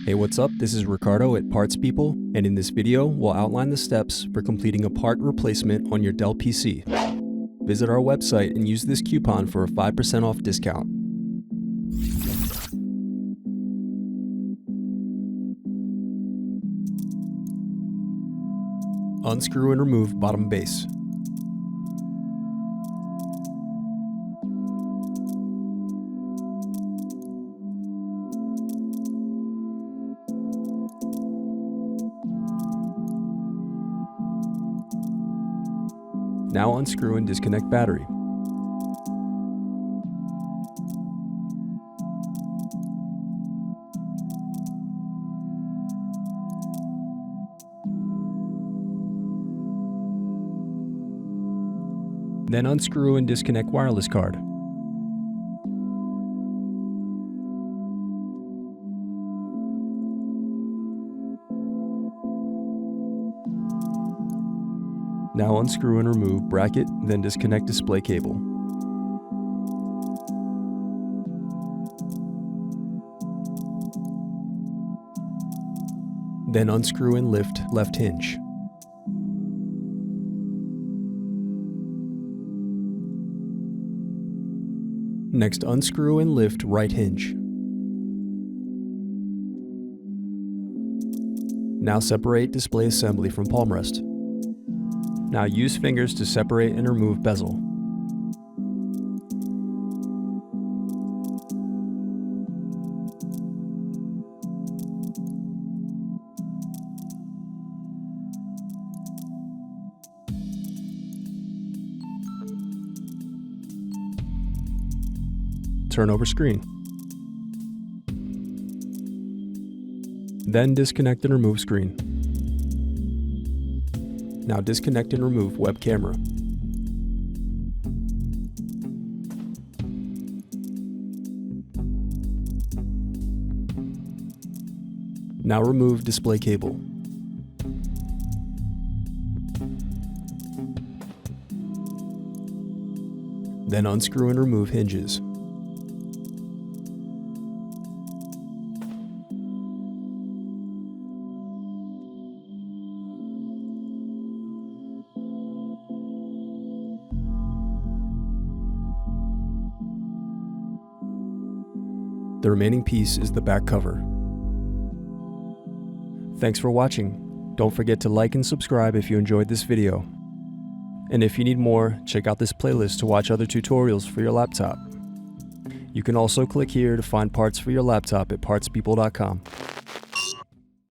Hey, what's up? This is Ricardo at Parts People, and in this video, we'll outline the steps for completing a part replacement on your Dell PC. Visit our website and use this coupon for a 5% off discount. Unscrew and remove bottom base. Now unscrew and disconnect battery. Then unscrew and disconnect wireless card. Now unscrew and remove bracket, then disconnect display cable. Then unscrew and lift left hinge. Next, unscrew and lift right hinge. Now separate display assembly from palm rest. Now use fingers to separate and remove bezel. Turn over screen. Then disconnect and remove screen. Now disconnect and remove web camera. Now remove display cable. Then unscrew and remove hinges. The remaining piece is the back cover. Thanks for watching. Don't forget to like and subscribe if you enjoyed this video. And if you need more, check out this playlist to watch other tutorials for your laptop. You can also click here to find parts for your laptop at partspeople.com.